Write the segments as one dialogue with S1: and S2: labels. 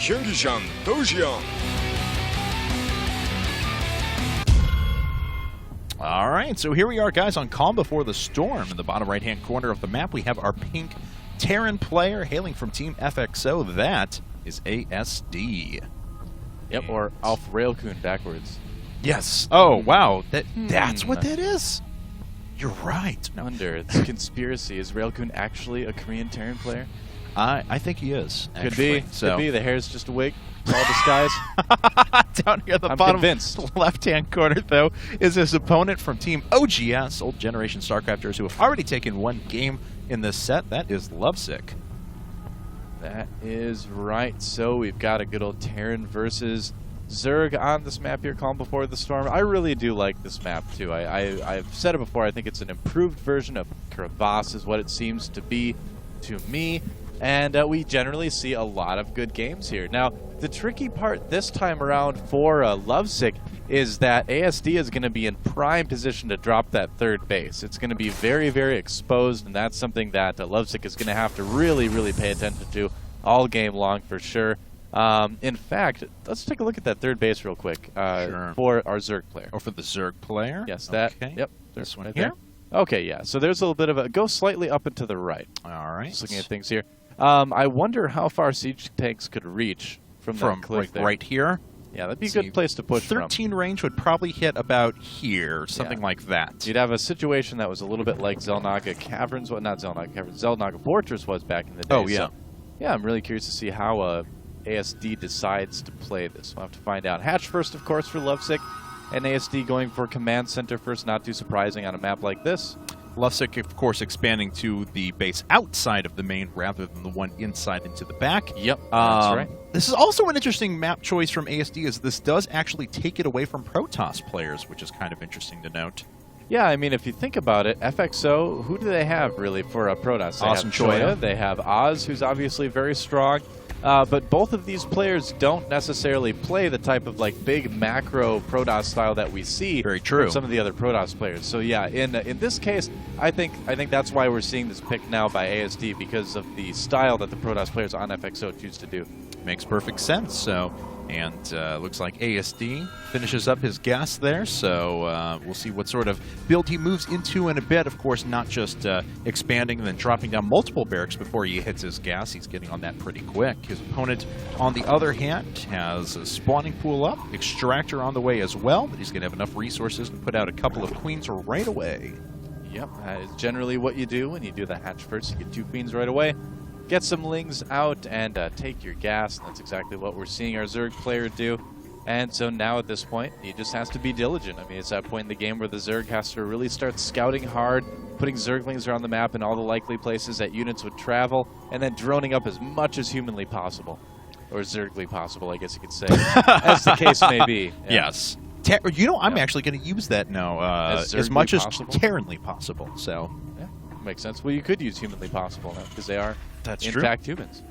S1: 경기장 도시형.
S2: All right, so here we are, guys, on Calm Before the Storm. In the bottom right-hand corner of the map, we have our pink Terran player hailing from Team FXO. That is ASD.
S3: Yep, or Alf Railcoon backwards.
S2: Yes. Oh, wow. That's what that is? You're right.
S3: I wonder, it's a conspiracy. Is Railcoon actually a Korean Terran player?
S2: I think he is, actually.
S3: Could be.
S2: So.
S3: Could be. The hair's just a wig. It's all disguise.
S2: Down here at the
S3: I'm
S2: bottom
S3: convinced.
S2: left-hand corner, though, is his opponent from Team OGS, Old Generation StarCrafters, who have already taken one game in this set. That is Luvsic.
S3: That is right. So we've got a good old Terran versus Zerg on this map here, Calm Before the Storm. I really do like this map, too. I've said it before. I think it's an improved version of Crevasse is what it seems to be to me. And we generally see a lot of good games here. Now, the tricky part this time around for Luvsic is that ASD is going to be in prime position to drop that third base. It's going to be very, very exposed, and that's something that Luvsic is going to have to really, really pay attention to all game long for sure. In fact, let's take a look at that third base real quick
S2: Sure.
S3: for our Zerg player.
S2: Or for the Zerg player?
S3: Yes, that.
S2: Okay.
S3: Yep.
S2: This one
S3: right
S2: here?
S3: there. Okay, yeah. So there's a little bit of a go slightly up and to the right.
S2: All right.
S3: Just looking at things here. I wonder how far siege tanks could reach from that cliff
S2: like
S3: there.
S2: right here.
S3: Yeah, that'd be a good place to push
S2: 13
S3: from.
S2: range would probably hit about here, something like that.
S3: You'd have a situation that was a little bit like Xel'Naga Caverns, well, not Xel'Naga Caverns, Xel'Naga Fortress was back in the day.
S2: Oh, yeah.
S3: So, yeah, I'm really curious to see how ASD decides to play this. We'll have to find out. Hatch first, of course, for Luvsic, and ASD going for Command Center first, not too surprising on a map like this.
S2: Luvsic, of course, expanding to the base outside of the main rather than the one inside into the back.
S3: Yep, that's right.
S2: This is also an interesting map choice from ASD, as this does actually take it away from Protoss players, which is kind of interesting to note.
S3: Yeah, I mean, if you think about it, FXO, who do they have, really, for a Protoss? They
S2: Awesome
S3: have Choya.
S2: Choya.
S3: They have Oz, who's obviously very strong. But both of these players don't necessarily play the type of like big macro Protoss style that we see
S2: Very true.
S3: from some of the other Protoss players. So yeah, in this case, I think that's why we're seeing this pick now by ASD, because of the style that the Protoss players on FXO choose to do.
S2: Makes perfect sense. So, and looks like ASD finishes up his gas there. So we'll see what sort of build he moves into in a bit. Of course, not just expanding and then dropping down multiple barracks before he hits his gas. He's getting on that pretty quick. His opponent, on the other hand, has a spawning pool up, extractor on the way as well, but he's going to have enough resources to put out a couple of queens right away.
S3: Yep, that is generally what you do when you do the hatch first. You get 2 queens right away. Get some lings out and take your gas. And that's exactly what we're seeing our Zerg player do. And so now at this point, he just has to be diligent. I mean, it's that point in the game where the Zerg has to really start scouting hard, putting Zerglings around the map in all the likely places that units would travel, and then droning up as much as humanly possible. Or Zergly possible, I guess you could say, as the case may be. Yeah.
S2: Yes. I'm actually going to use that now as much as Terranly possible. So,
S3: yeah, makes sense. Well, you could use humanly possible now because they are intact humans.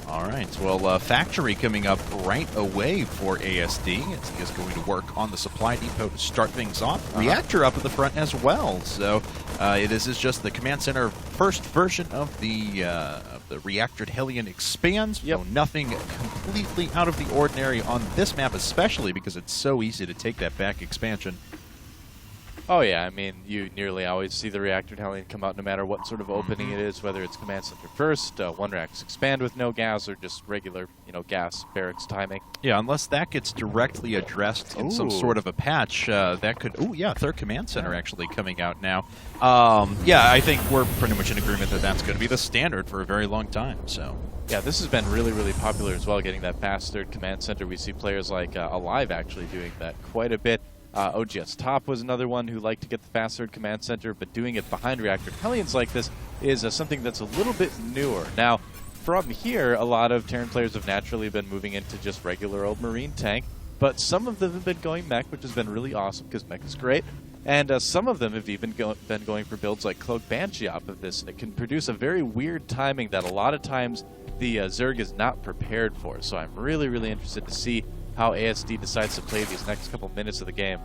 S2: All right. Well, factory coming up right away for ASD, as he is going to work on the supply depot to start things off. Reactor up at the front as well. So this is just the command center first version of the reactored Hellion expands.
S3: Yep.
S2: So nothing completely out of the ordinary on this map, especially because it's so easy to take that back expansion.
S3: Oh yeah, I mean, you nearly always see the reactor Hellion come out no matter what sort of opening it is, whether it's command center first, one reactors expand with no gas, or just regular, gas barracks timing.
S2: Yeah, unless that gets directly addressed in some sort of a patch, that could... Oh, yeah, third command center actually coming out now. Yeah, I think we're pretty much in agreement that that's going to be the standard for a very long time, so...
S3: Yeah, this has been really, really popular as well, getting that fast third command center. We see players like Alive actually doing that quite a bit. OGS Top was another one who liked to get the fast third command center, but doing it behind reactor Hellions like this is something that's a little bit newer. Now, from here, a lot of Terran players have naturally been moving into just regular old Marine tank, but some of them have been going mech, which has been really awesome because mech is great. And some of them have even been going for builds like Cloak Banshee off of this, and it can produce a very weird timing that a lot of times the Zerg is not prepared for. So I'm really, really interested to see how ASD decides to play these next couple minutes of the game.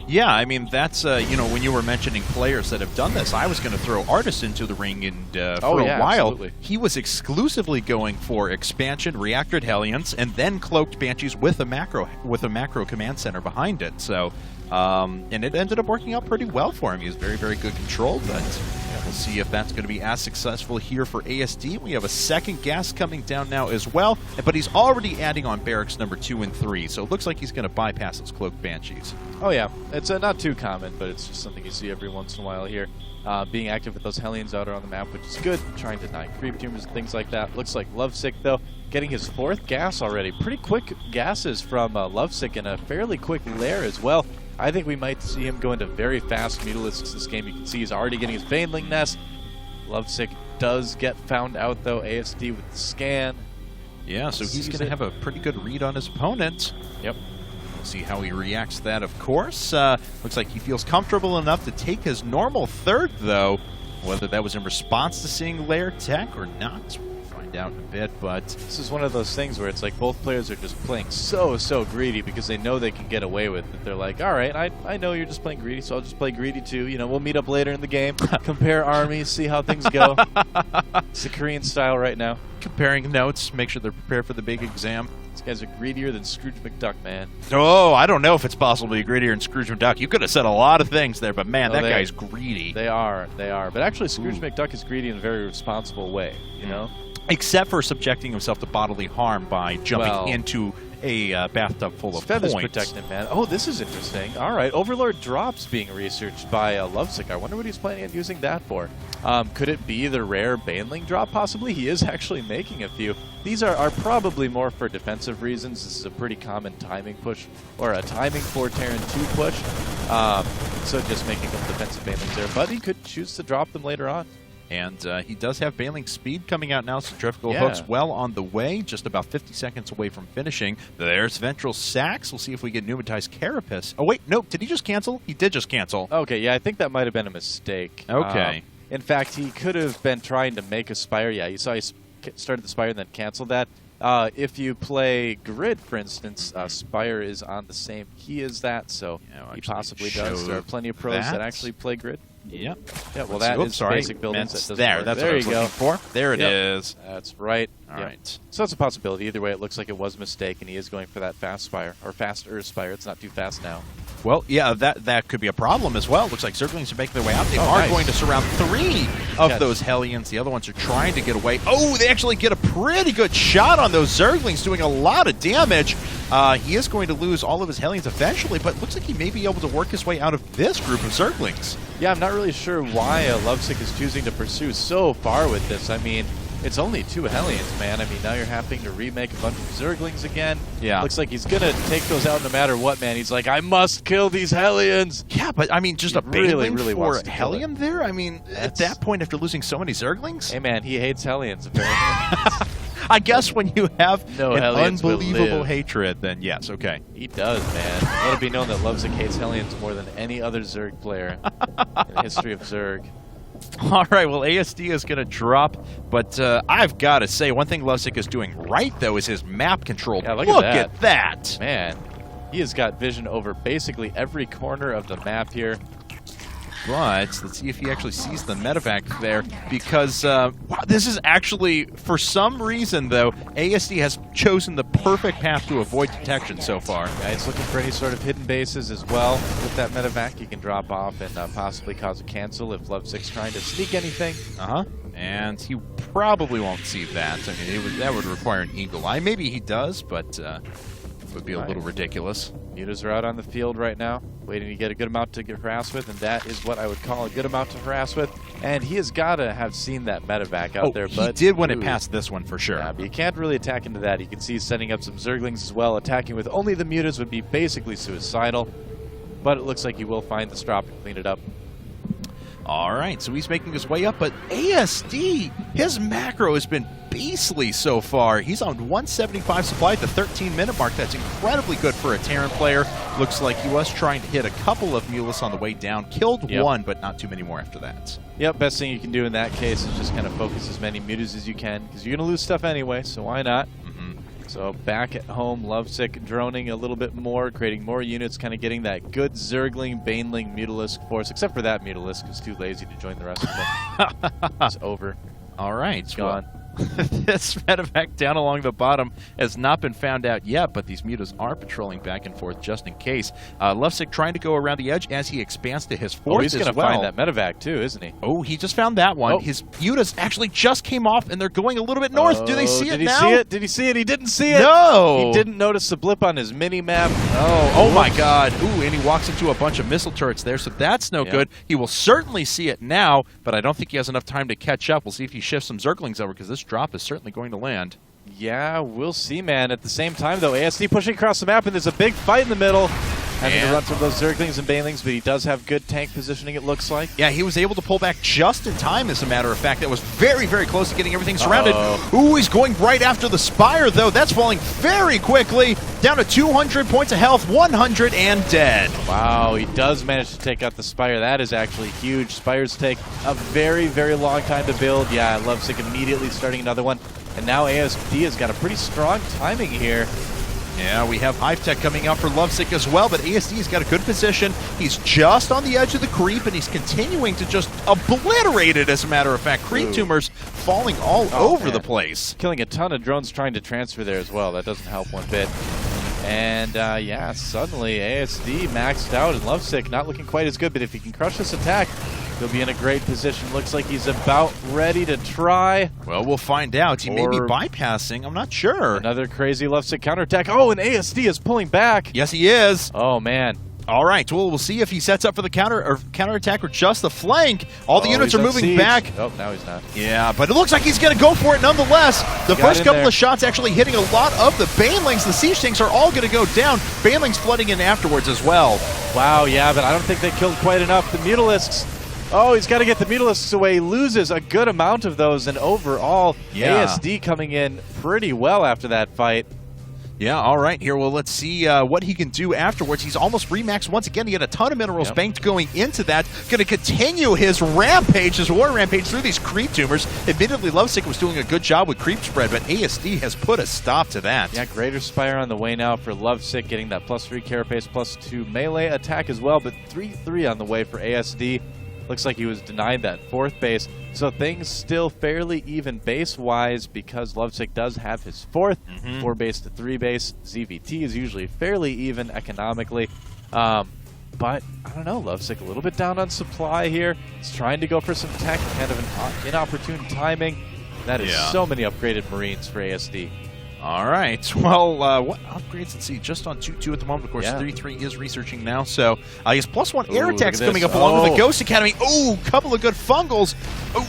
S2: Yeah, I mean, that's, when you were mentioning players that have done this, I was going to throw Artis into the ring, and for a while,
S3: absolutely.
S2: he was exclusively going for expansion, reactored Hellions, and then cloaked Banshees with a macro command center behind it. So, and it ended up working out pretty well for him. He was very, very good control, but we'll see if that's going to be as successful here for ASD. We have a second gas coming down now as well, but he's already adding on barracks number 2 and 3, so it looks like he's going to bypass his cloaked Banshees.
S3: Oh yeah, it's not too common, but it's just something you see every once in a while here. Being active with those Hellions out on the map, which is good. Trying to deny creep tumors and things like that. Looks like Luvsic, though, getting his 4th gas already. Pretty quick gases from Luvsic, and a fairly quick lair as well. I think we might see him go into very fast Mutalisks this game. You can see he's already getting his Baneling Nest. Luvsic does get found out, though, ASD with the scan.
S2: Yeah, so he's going to have a pretty good read on his opponent.
S3: Yep.
S2: We'll see how he reacts to that, of course. Looks like he feels comfortable enough to take his normal 3rd, though. Whether that was in response to seeing Lair Tech or not, we'll find out in a bit, but...
S3: This is one of those things where it's like both players are just playing so greedy because they know they can get away with it. They're like, all right, I know you're just playing greedy, so I'll just play greedy too. You know, we'll meet up later in the game, compare armies, see how things go. It's the Korean style right now.
S2: Comparing notes, make sure they're prepared for the big exam.
S3: These guys are greedier than Scrooge McDuck, man.
S2: Oh, I don't know if it's possible to be greedier than Scrooge McDuck. You could have said a lot of things there, but man, that guy's greedy.
S3: They are. But actually, Scrooge McDuck is greedy in a very responsible way, you know?
S2: Except for subjecting himself to bodily harm by jumping into a bathtub full of
S3: feathers
S2: points.
S3: protect him, man. Oh, this is interesting. All right, Overlord drops being researched by Luvsic. I wonder what he's planning on using that for. Could it be the rare Baneling drop, possibly? He is actually making a few. These are probably more for defensive reasons. This is a pretty common timing push, or a timing for Terran 2 push. So just making them defensive Banelings there, but he could choose to drop them later on.
S2: And he does have Baneling speed coming out now, so Centrifugal Hook's well on the way, just about 50 seconds away from finishing. There's Ventral Sax. We'll see if we get Pneumatized Carapace. Oh, wait, no, did he just cancel? He did just cancel.
S3: Okay, yeah, I think that might have been a mistake.
S2: Okay.
S3: In fact, he could have been trying to make a Spire. Yeah, you saw he started the Spire and then canceled that. If you play Grid, for instance, Spire is on the same key as that, so he possibly does. There are plenty of pros that actually play Grid.
S2: Yep.
S3: Yeah, well, that is basic buildings. That doesn't work.
S2: That's
S3: there
S2: what I was
S3: you
S2: looking
S3: go.
S2: for. There it is.
S3: That's right.
S2: All right.
S3: So that's a possibility. Either way, it looks like it was a mistake, and he is going for that fast Spire, or faster Spire. It's not too fast now.
S2: Well, yeah, that could be a problem as well. Looks like Zerglings are making their way out. They are going to surround 3 of those Hellions. The other ones are trying to get away. Oh, they actually get a pretty good shot on those Zerglings, doing a lot of damage. He is going to lose all of his Hellions eventually, but it looks like he may be able to work his way out of this group of Zerglings.
S3: Yeah, I'm not really sure why Luvsic is choosing to pursue so far with this. I mean, it's only 2 Hellions, man. I mean, now you're having to remake a bunch of Zerglings again. Yeah. Looks like he's going to take those out no matter what, man. He's like, I must kill these Hellions.
S2: Yeah, but I mean, just a Baneling for a Hellion there? I mean, at that point, after losing so many Zerglings?
S3: Hey, man, he hates Hellions, apparently.
S2: I guess when you have an
S3: Hellions
S2: unbelievable hatred, then yes, okay.
S3: He does, man. Let it be known that Luvsic hates Hellions more than any other Zerg player in the history of Zerg.
S2: All right, well, ASD is going to drop, but I've got to say, one thing Luvsic is doing right, though, is his map control.
S3: Yeah, look
S2: at that.
S3: Man, he has got vision over basically every corner of the map here.
S2: But let's see if he actually sees the medevac there, because this is actually, for some reason, though, ASD has chosen the perfect path to avoid detection so far.
S3: Yeah, it's looking for any sort of hidden bases as well. With that medevac, you can drop off and possibly cause a cancel if Luvsic's trying to sneak anything.
S2: And he probably won't see that. I mean, that would require an eagle eye. Maybe he does, but it would be a little ridiculous.
S3: Mutas are out on the field right now, waiting to get a good amount to get harassed with, and that is what I would call a good amount to harass with. And he has got to have seen that medevac out there. But
S2: he did when it passed this one for sure.
S3: Yeah, but you can't really attack into that. You can see he's setting up some Zerglings as well. Attacking with only the Mutas would be basically suicidal. But it looks like he will find the Strop and clean it up.
S2: All right, so he's making his way up, but ASD, his macro has been beastly so far. He's on 175 supply at the 13-minute mark. That's incredibly good for a Terran player. Looks like he was trying to hit a couple of Mulus on the way down. Killed one, but not too many more after that.
S3: Yep, best thing you can do in that case is just kind of focus as many Mutas as you can, because you're going to lose stuff anyway, so why not? So back at home, Luvsic droning a little bit more, creating more units, kind of getting that good Zergling, Baneling, Mutalisk force, except for that Mutalisk is too lazy to join the rest of them. It's over.
S2: All right.
S3: It's gone.
S2: This medevac down along the bottom has not been found out yet, but these mutas are patrolling back and forth just in case. Luvsic trying to go around the edge as he expands to his fourth.
S3: Oh, he's going to find that medevac too, isn't he?
S2: Oh, he just found that one.
S3: Oh.
S2: His mutas actually just came off, and they're going a little bit north. Do they see it now?
S3: Did he see it? Did he see it? He didn't see it.
S2: No.
S3: He didn't notice the blip on his mini-map.
S2: Oh my God. Ooh, and he walks into a bunch of missile turrets there, so that's no good. He will certainly see it now, but I don't think he has enough time to catch up. We'll see if he shifts some Zerglings over, because this drop is certainly going to land.
S3: Yeah, we'll see, man. At the same time, though, ASD pushing across the map, and there's a big fight in the middle. Having to run through those Zerglings and Banelings, but he does have good tank positioning, it looks like. Yeah,
S2: he was able to pull back just in time, as a matter of fact. That was very, very close to getting everything surrounded. Ooh, he's going right after the Spire, though. That's falling very quickly. Down to 200 points of health, 100 and dead.
S3: Wow, he does manage to take out the Spire. That is actually huge. Spires take a very, very long time to build. Yeah, Luvsic immediately starting another one. And now ASD has got a pretty strong timing here.
S2: Yeah, we have Hive Tech coming out for Luvsic as well, but ASD's got a good position. He's just on the edge of the creep, and he's continuing to just obliterate it, as a matter of fact. Creep tumors falling all over the place.
S3: Killing a ton of drones trying to transfer there as well. That doesn't help one bit. And yeah, suddenly ASD maxed out, and Luvsic not looking quite as good, but if he can crush this attack, he'll be in a great position. Looks like he's about ready to try.
S2: Well, we'll find out. He may be bypassing. I'm not sure.
S3: Another crazy Luvsic counterattack. Oh, and ASD is pulling back.
S2: Yes, he is.
S3: Oh, man.
S2: All right, well, we'll see if he sets up for the counterattack or just the flank. All the units are moving back.
S3: Oh, now he's not.
S2: Yeah, but it looks like he's going to go for it nonetheless. The first couple of shots actually hitting a lot of the Banelings. The siege tanks are all going to go down. Banelings flooding in afterwards as well.
S3: Wow, yeah, but I don't think they killed quite enough. The Mutalisks. Oh, he's got to get the Mutalisks away. He loses a good amount of those, and overall, ASD coming in pretty well after that fight.
S2: Yeah, all right, here. Well, let's see what he can do afterwards. He's almost remaxed once again. He had a ton of minerals banked going into that. Going to continue his rampage, his war rampage through these creep tumors. Admittedly, Luvsic was doing a good job with creep spread, but ASD has put a stop to that.
S3: Yeah, Greater Spire on the way now for Luvsic, getting that +3 carapace, +2 melee attack as well, but 3-3 on the way for ASD. Looks like he was denied that fourth base. So things still fairly even base-wise because Luvsic does have his fourth. 4 base to 3 base. ZVT is usually fairly even economically. But I don't know, Luvsic a little bit down on supply here. He's trying to go for some tech, kind of an inopportune timing. That is so many upgraded Marines for ASD.
S2: All right. Well, what upgrades? Let's see. Just on 2-2 at the moment. Of course, 3-3 is researching now. So he has +1 air attacks coming up along with the Ghost Academy. Oh, couple of good fungals. Oh,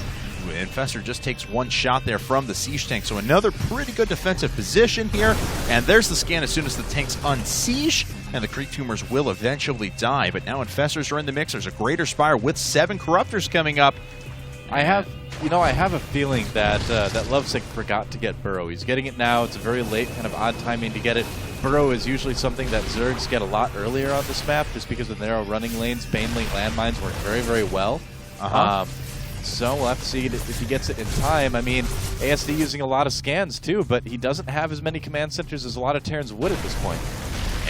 S2: Infestor just takes one shot there from the siege tank. So another pretty good defensive position here. And there's the scan as soon as the tanks unsiege. And the creep tumors will eventually die. But now Infestors are in the mix. There's a Greater Spire with 7 Corruptors coming up.
S3: I have a feeling that that Luvsic forgot to get Burrow. He's getting it now. It's a very late, kind of odd timing to get it. Burrow is usually something that Zergs get a lot earlier on this map, just because of the narrow running lanes. Baneling landmines work very, very well. So we'll have to see if he gets it in time. I mean, ASD using a lot of scans too, but he doesn't have as many command centers as a lot of Terrans would at this point.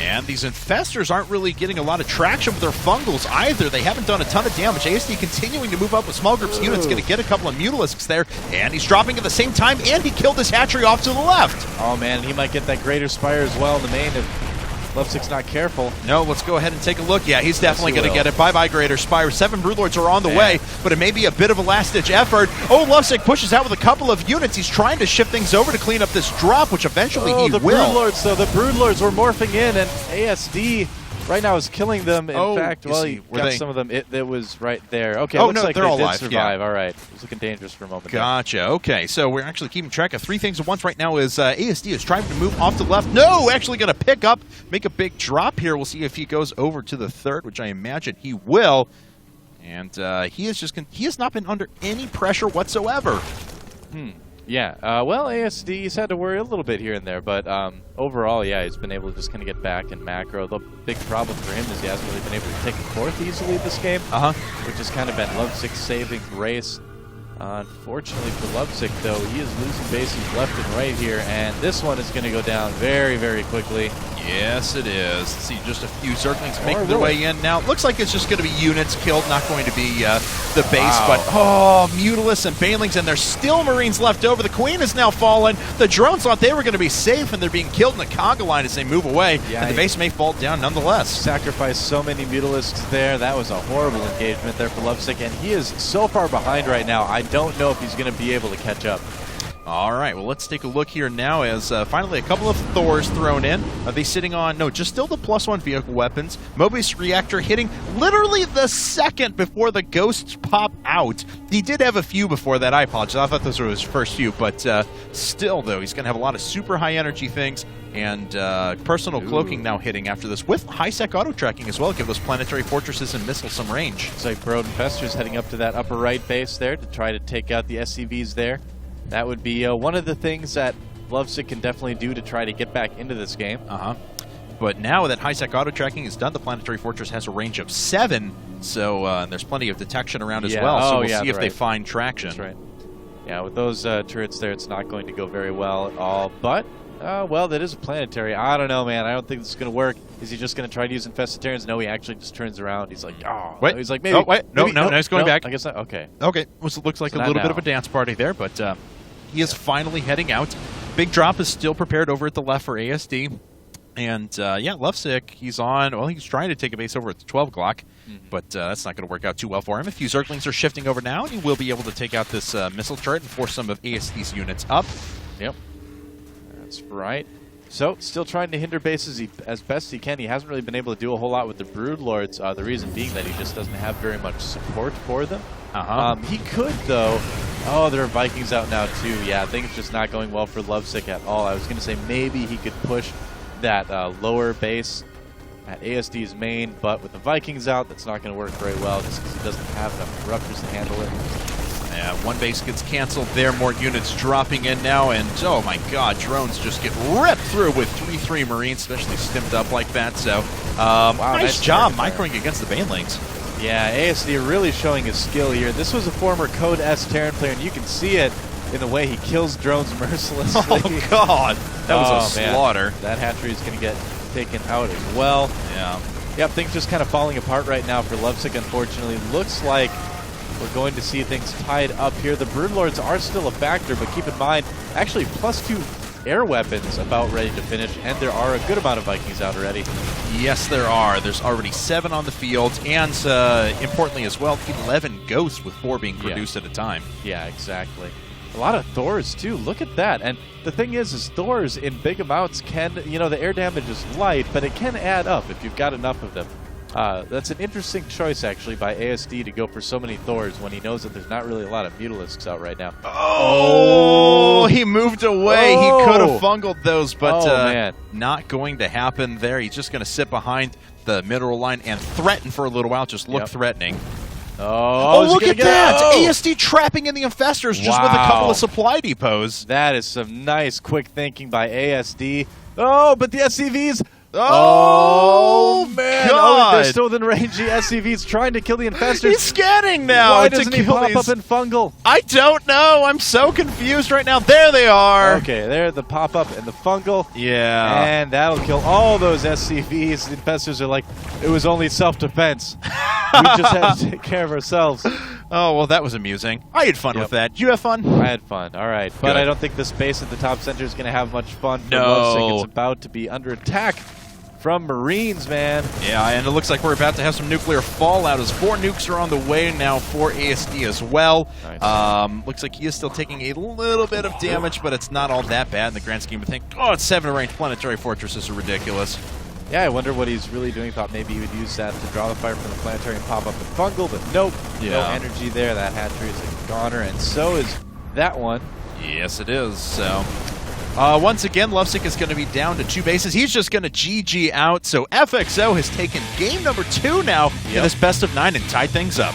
S2: And these Infestors aren't really getting a lot of traction with their fungals either. They haven't done a ton of damage. ASD continuing to move up with small groups of units, going to get a couple of Mutalisks there, and he's dropping at the same time, and he killed his hatchery off to the left.
S3: Oh man, he might get that Greater Spire as well in the main if Luvsic's not careful.
S2: No, let's go ahead and take a look. Yeah, he's definitely going to get it. Bye-bye, Greater Spire. 7 Broodlords are on the way, but it may be a bit of a last-ditch effort. Oh, Luvsic pushes out with a couple of units. He's trying to shift things over to clean up this drop, which eventually he will.
S3: Broodlords, though. The Broodlords were morphing in, and ASD right now is killing them. In fact, well, he got some of them. It was right there. Okay, looks like
S2: they're all alive.
S3: Survive. All right. It was looking dangerous for a moment.
S2: Gotcha. Okay, so we're actually keeping track of 3 things at once right now. Is ASD is trying to move off to the left. No, actually going to pick up, make a big drop here. We'll see if he goes over to the third, which I imagine he will. And he has not been under any pressure whatsoever.
S3: Yeah, well, ASD's had to worry a little bit here and there, but overall, yeah, he's been able to just kind of get back in macro. The big problem for him is he hasn't really been able to take a fourth easily this game, which has kind of been Luvsic's saving grace. Unfortunately for Luvsic, though, he is losing bases left and right here, and this one is going to go down very, very quickly.
S2: Yes, it is. Let's see, just a few Zerglings making their way in now. Looks like it's just going to be units killed, not going to be the base. But, Mutalisk and Banelings, and there's still Marines left over. The Queen has now fallen. The drones thought they were going to be safe, and they're being killed in the conga line as they move away.
S3: Yeah,
S2: and the base may fall down nonetheless.
S3: Sacrificed so many Mutalisks there. That was a horrible engagement there for Luvsic, and he is so far behind right now. I don't know if he's going to be able to catch up.
S2: All right, well, let's take a look here now as finally a couple of Thors thrown in. Are they sitting on, no, just still the +1 vehicle weapons. Mobius Reactor hitting literally the second before the ghosts pop out. He did have a few before that, I apologize. I thought those were his first few, but still, though, he's going to have a lot of super high energy things. And personal cloaking now hitting after this with high-sec auto-tracking as well. Give those planetary fortresses and missiles some range.
S3: Looks like Burrowed Infestors heading up to that upper right base there to try to take out the SCVs there. That would be one of the things that Luvsic can definitely do to try to get back into this game.
S2: But now that high-sec auto-tracking is done, the planetary fortress has a range of 7, so there's plenty of detection around as well, so we'll see if they find traction.
S3: That's right. Yeah, with those turrets there, it's not going to go very well at all, but, well, that is a planetary. I don't know, man. I don't think this is going to work. Is he just going to try to use Infestitarians? No, he actually just turns around. He's like, oh.
S2: Wait.
S3: He's like, maybe.
S2: Oh, wait. No, he's going back.
S3: I guess not. Okay.
S2: Okay. Well, so it looks like a little bit of a dance party there, but he is finally heading out. Big Drop is still prepared over at the left for ASD. And, yeah, Luvsic, he's on. Well, he's trying to take a base over at the 12 o'clock, but that's not going to work out too well for him. A few Zerglings are shifting over now, and he will be able to take out this missile turret and force some of ASD's units up.
S3: Yep. That's right. So, still trying to hinder bases as best he can. He hasn't really been able to do a whole lot with the Broodlords, the reason being that he just doesn't have very much support for them. He could, though. Oh, there are Vikings out now, too. Yeah, I think it's just not going well for Luvsic at all. I was going to say maybe he could push that lower base at ASD's main, but with the Vikings out, that's not going to work very well just because he doesn't have enough Interrupters to handle it.
S2: Yeah, one base gets canceled there, more units dropping in now, and oh my god, drones just get ripped through with 3-3 Marines, especially stimmed up like that, so wow, nice job microing against the Banelings.
S3: Yeah, ASD really showing his skill here. This was a former Code S Terran player, and you can see it in the way he kills drones mercilessly.
S2: Oh god, that was a slaughter.
S3: Man. That hatchery is going to get taken out as well.
S2: Yeah.
S3: Yep, things just kind of falling apart right now for Luvsic, unfortunately. Looks like we're going to see things tied up here. The Broodlords are still a factor, but keep in mind, actually +2 air weapons about ready to finish, and there are a good amount of Vikings out already.
S2: Yes, there are. There's already 7 on the field, and importantly as well, 11 ghosts with 4 being produced at a time.
S3: Yeah, exactly. A lot of Thors, too. Look at that. And the thing is Thors in big amounts can, you know, the air damage is light, but it can add up if you've got enough of them. That's an interesting choice, actually, by ASD to go for so many Thors when he knows that there's not really a lot of Mutalisks out right now.
S2: Oh, he moved away.
S3: Oh.
S2: He could have fungled those, but
S3: man.
S2: Not going to happen there. He's just going to sit behind the mineral line and threaten for a little while, just look threatening.
S3: Oh,
S2: look at that! Oh. ASD trapping in the Infestors just with a couple of supply depots.
S3: That is some nice quick thinking by ASD. Oh, but the SCVs...
S2: Oh,
S3: man!
S2: God.
S3: Oh, they're still within range. The SCV's trying to kill the Infestors.
S2: He's scanning now.
S3: Why doesn't he pop up in Fungal?
S2: I don't know. I'm so confused right now. There they are.
S3: Okay, there the pop up and the Fungal.
S2: Yeah,
S3: and that'll kill all those SCVs. The Infestors are like, it was only self-defense. We just had to take care of ourselves.
S2: Oh, well, that was amusing. I had fun with that. Did you have fun?
S3: I had fun. All right. But I don't think this base at the top center is going to have much fun for Luvsic. It's about to be under attack from Marines, man.
S2: Yeah, and it looks like we're about to have some nuclear fallout as 4 nukes are on the way now for ASD as well. Nice. Looks like he is still taking a little bit of damage, but it's not all that bad in the grand scheme of things. Oh, it's 7 range planetary fortresses are ridiculous.
S3: Yeah, I wonder what he's really doing. Thought maybe he would use that to draw the fire from the planetary and pop up the Fungal, but nope. No energy there. That hatchery is a goner, and so is that one.
S2: Yes, it is. So, once again, Luvsic is going to be down to 2 bases. He's just going to GG out. So FXO has taken game number 2 now in this best of 9 and tied things up.